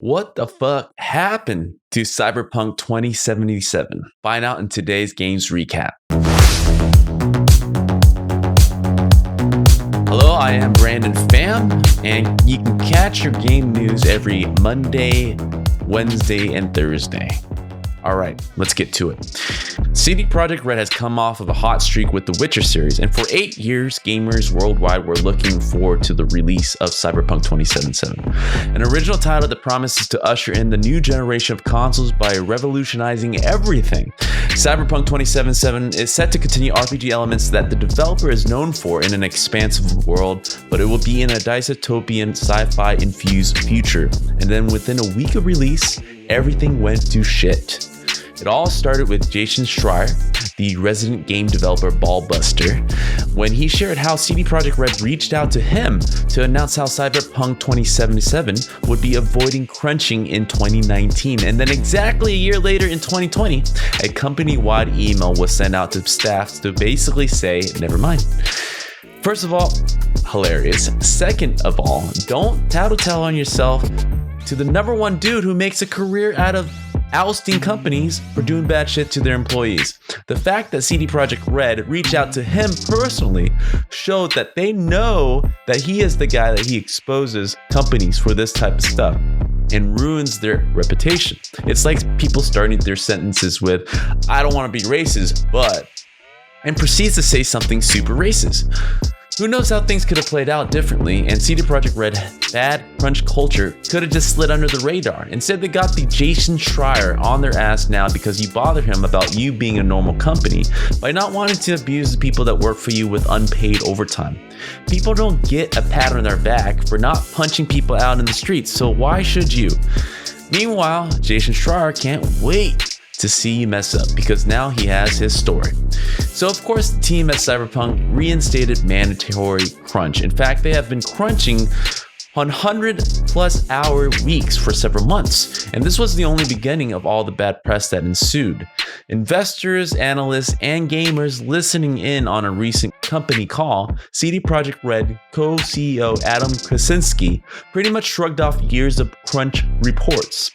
What the fuck happened to Cyberpunk 2077? Find out in today's games recap. Hello, I am Brandon Pham, and you can catch your game news every Monday, Wednesday, and Thursday. All right, let's get to it. CD Projekt Red has come off of a hot streak with the Witcher series, and for 8 years, gamers worldwide were looking forward to the release of Cyberpunk 2077, an original title that promises to usher in the new generation of consoles by revolutionizing everything. Cyberpunk 2077 is set to continue RPG elements that the developer is known for in an expansive world, but it will be in a dystopian sci-fi infused future. And then within a week of release, everything went to shit. It all started with Jason Schreier, the resident game developer ballbuster, when he shared how CD Projekt Red reached out to him to announce how Cyberpunk 2077 would be avoiding crunching in 2019. And then exactly a year later in 2020, a company-wide email was sent out to staff to basically say, never mind. First of all, hilarious. Second of all, don't tattletale on yourself to the number one dude who makes a career out of ousting companies for doing bad shit to their employees. The fact that CD Projekt Red reached out to him personally showed that they know that he is the guy that he exposes companies for this type of stuff and ruins their reputation. It's like people starting their sentences with, "I don't want to be racist, but," and proceeds to say something super racist. Who knows how things could have played out differently, and CD Projekt Red bad crunch culture could have just slid under the radar. Instead, they got the Jason Schreier on their ass now because you bothered him about you being a normal company by not wanting to abuse the people that work for you with unpaid overtime. People don't get a pat on their back for not punching people out in the streets, so why should you? Meanwhile, Jason Schreier can't wait to see you mess up because now he has his story. So of course the team at Cyberpunk reinstated mandatory crunch. In fact, they have been crunching 100+ hour weeks for several months, and this was the only beginning of all the bad press that ensued. Investors, analysts, and gamers listening in on a recent company call, CD Projekt Red co-CEO Adam Krasinski pretty much shrugged off years of crunch reports.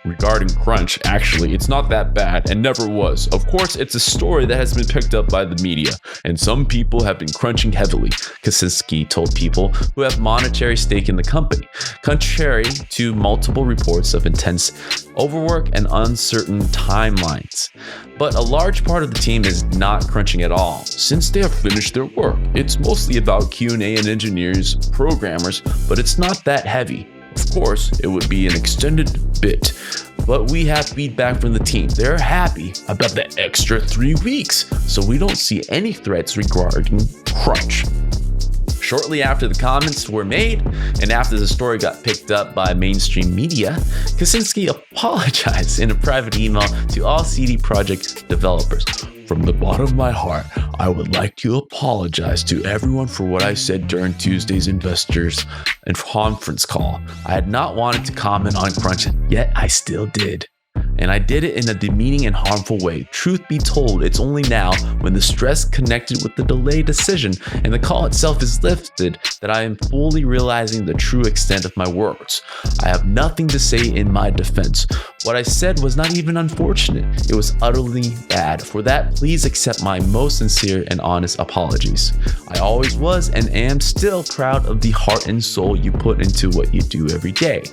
Regarding crunch, actually, it's not that bad and never was. Of course, it's a story that has been picked up by the media, and some people have been crunching heavily, Kaczynski told people who have monetary stake in the company, contrary to multiple reports of intense overwork and uncertain timelines. But a large part of the team is not crunching at all, since they have finished their work. It's mostly about Q&A and engineers, programmers, but it's not that heavy. Of course, it would be an extended bit, but we have feedback from the team. They're happy about the extra 3 weeks, so we don't see any threats regarding crunch. Shortly after the comments were made, and after the story got picked up by mainstream media, Kaczynski apologized in a private email to all CD Projekt developers. "From the bottom of my heart, I would like to apologize to everyone for what I said during Tuesday's investors and conference call. I had not wanted to comment on crunch, yet I still did. And I did it in a demeaning and harmful way. Truth be told, it's only now, when the stress connected with the delayed decision and the call itself is lifted, that I am fully realizing the true extent of my words. I have nothing to say in my defense. What I said was not even unfortunate. It was utterly bad. For that, please accept my most sincere and honest apologies. I always was and am still proud of the heart and soul you put into what you do every day."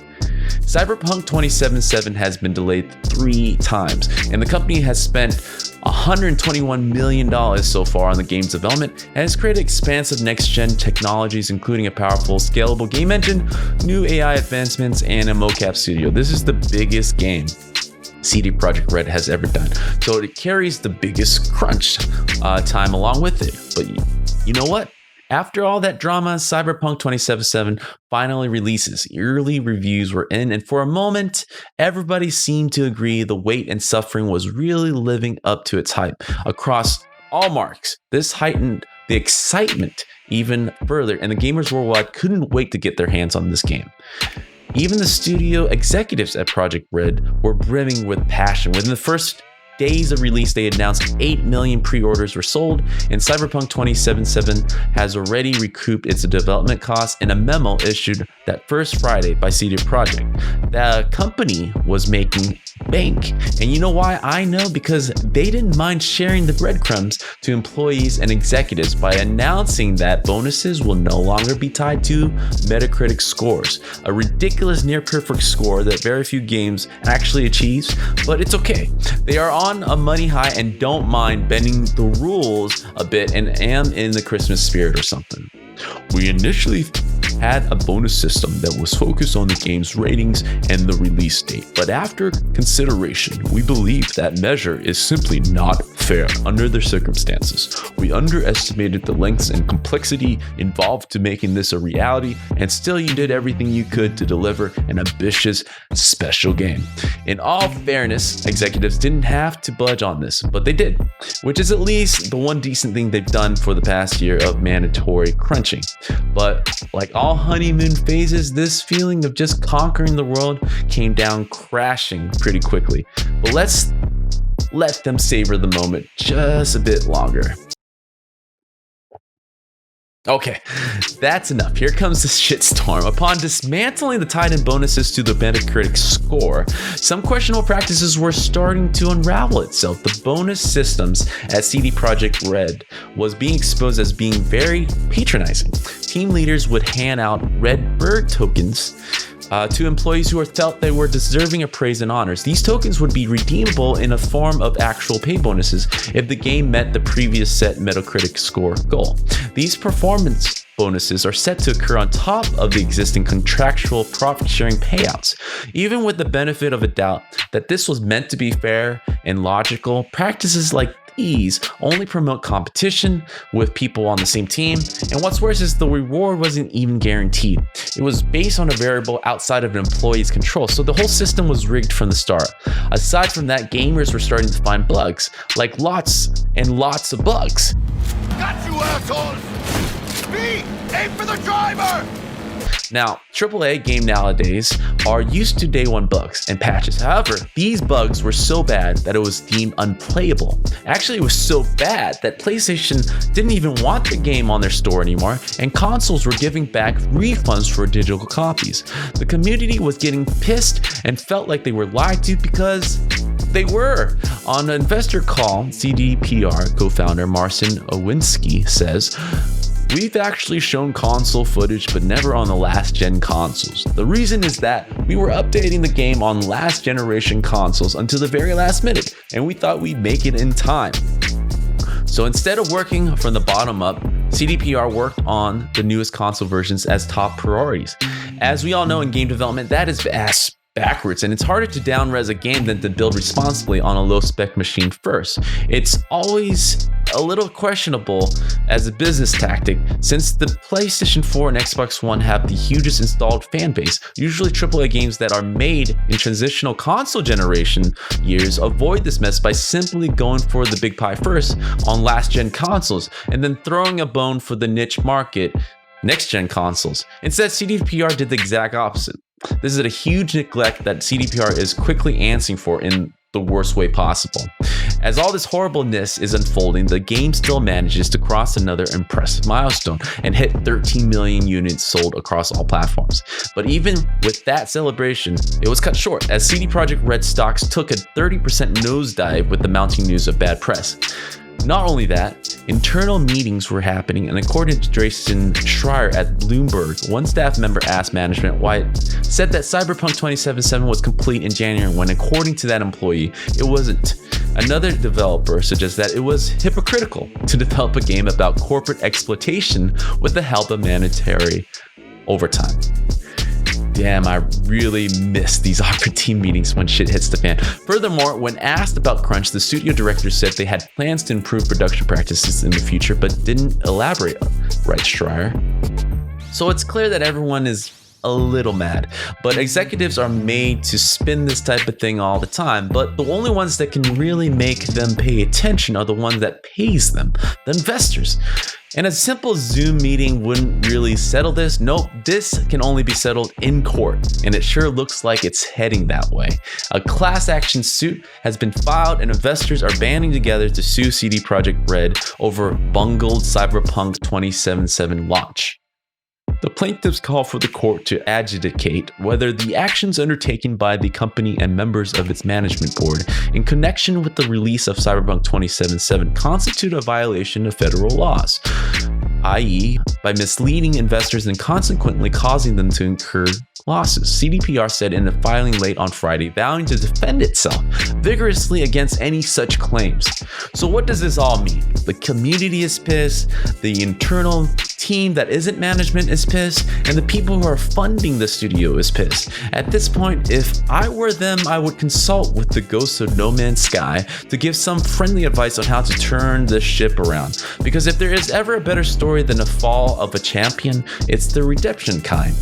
Cyberpunk 2077 has been delayed 3 times, and the company has spent $121 million so far on the game's development and has created expansive next-gen technologies, including a powerful, scalable game engine, new AI advancements, and a mocap studio. This is the biggest game CD Projekt Red has ever done, so it carries the biggest crunch time along with it. But you know what? After all that drama, Cyberpunk 2077 finally releases. Early reviews were in, and for a moment, everybody seemed to agree the wait and suffering was really living up to its hype. Across all marks, this heightened the excitement even further, and the gamers worldwide couldn't wait to get their hands on this game. Even the studio executives at Projekt Red were brimming with passion. Within the first days of release, they announced 8 million pre-orders were sold, and Cyberpunk 2077 has already recouped its development costs in a memo issued that first Friday by CD Projekt. The company was making bank. And you know why I know? Because they didn't mind sharing the breadcrumbs to employees and executives by announcing that bonuses will no longer be tied to Metacritic scores, a ridiculous near perfect score that very few games actually achieves, but it's okay. They are on a money high and don't mind bending the rules a bit and am in the Christmas spirit or something. We initially had a bonus system that was focused on the game's ratings and the release date, but after consideration, we believe that measure is simply not fair under the circumstances. We underestimated the lengths and complexity involved to making this a reality, and still you did everything you could to deliver an ambitious, special game. In all fairness, executives didn't have to budge on this, but they did, which is at least the one decent thing they've done for the past year of mandatory crunching. But like all honeymoon phases, this feeling of just conquering the world came down crashing pretty quickly. But let's let them savor the moment just a bit longer. Okay, that's enough. Here comes the shitstorm. Upon dismantling the tied-in bonuses to the Metacritic score, some questionable practices were starting to unravel itself. The bonus systems at CD Projekt Red was being exposed as being very patronizing. Team leaders would hand out red bird tokens to employees who felt they were deserving of praise and honors. These tokens would be redeemable in a form of actual pay bonuses if the game met the previous set Metacritic score goal. These performance bonuses are set to occur on top of the existing contractual profit-sharing payouts. Even with the benefit of a doubt that this was meant to be fair and logical, practices like these only promote competition with people on the same team, and what's worse is the reward wasn't even guaranteed. It was based on a variable outside of an employee's control, so the whole system was rigged from the start. Aside from that, gamers were starting to find bugs, like lots and lots of bugs. Got you, assholes! Speed! Aim for the driver! Now, AAA game nowadays are used to day one bugs and patches. However, these bugs were so bad that it was deemed unplayable. Actually, it was so bad that PlayStation didn't even want the game on their store anymore, and consoles were giving back refunds for digital copies. The community was getting pissed and felt like they were lied to because they were. On an investor call, CDPR co-founder Marcin Owinski says, "We've actually shown console footage, but never on the last gen consoles. The reason is that we were updating the game on last generation consoles until the very last minute, and we thought we'd make it in time." So instead of working from the bottom up, CDPR worked on the newest console versions as top priorities. As we all know in game development, that is ass backwards, and it's harder to down-res a game than to build responsibly on a low-spec machine first. It's always a little questionable as a business tactic, since the PlayStation 4 and Xbox One have the hugest installed fan base. Usually AAA games that are made in transitional console generation years avoid this mess by simply going for the big pie first on last-gen consoles, and then throwing a bone for the niche market next-gen consoles. Instead, CDPR did the exact opposite. This is a huge neglect that CDPR is quickly answering for in the worst way possible. As all this horribleness is unfolding, the game still manages to cross another impressive milestone and hit 13 million units sold across all platforms. But even with that celebration, it was cut short as CD Projekt Red stocks took a 30% nosedive with the mounting news of bad press. Not only that, internal meetings were happening, and according to Jason Schreier at Bloomberg, one staff member asked management why it said that Cyberpunk 2077 was complete in January when, according to that employee, it wasn't. Another developer suggests that it was hypocritical to develop a game about corporate exploitation with the help of mandatory overtime. Damn, I really miss these awkward team meetings when shit hits the fan. Furthermore, when asked about crunch, the studio director said they had plans to improve production practices in the future, but didn't elaborate, writes Schreier. So it's clear that everyone is a little mad. But executives are made to spin this type of thing all the time, but the only ones that can really make them pay attention are the ones that pays them, the investors. And a simple Zoom meeting wouldn't really settle this. Nope, this can only be settled in court, and it sure looks like it's heading that way. A class action suit has been filed, and investors are banding together to sue CD Projekt Red over bungled Cyberpunk 2077 launch. The plaintiffs call for the court to adjudicate whether the actions undertaken by the company and members of its management board in connection with the release of Cyberpunk 2077 constitute a violation of federal laws, i.e., by misleading investors and consequently causing them to incur losses. CDPR said in a filing late on Friday, vowing to defend itself vigorously against any such claims. So what does this all mean? The community is pissed, the internal team that isn't management is pissed, and the people who are funding the studio is pissed. At this point, if I were them, I would consult with the ghost of No Man's Sky to give some friendly advice on how to turn this ship around. Because if there is ever a better story than a fall of a champion, it's the redemption kind.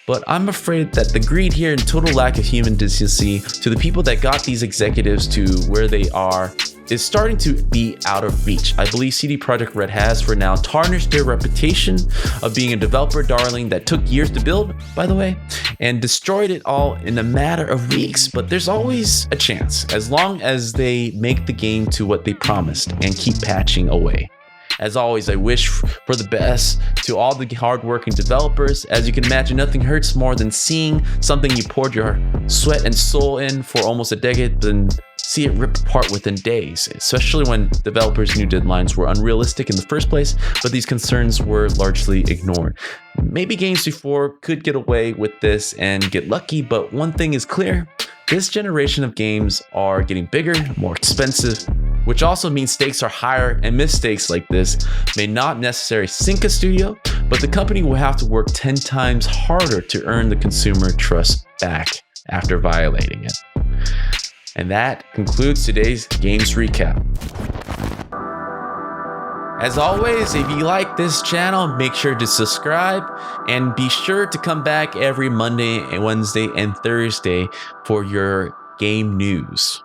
But I'm afraid that the greed here and total lack of human decency to the people that got these executives to where they are is starting to be out of reach. I believe CD Projekt Red has, for now, tarnished their reputation of being a developer darling that took years to build, by the way, and destroyed it all in a matter of weeks. But there's always a chance, as long as they make the game to what they promised and keep patching away. As always, I wish for the best to all the hardworking developers. As you can imagine, nothing hurts more than seeing something you poured your sweat and soul in for almost a decade, then see it rip apart within days, especially when developers' new deadlines were unrealistic in the first place, but these concerns were largely ignored. Maybe games before could get away with this and get lucky, but one thing is clear. This generation of games are getting bigger, more expensive, which also means stakes are higher, and mistakes like this may not necessarily sink a studio, but the company will have to work 10 times harder to earn the consumer trust back after violating it. And that concludes today's Games Recap. As always, if you like this channel, make sure to subscribe and be sure to come back every Monday, Wednesday, and Thursday for your game news.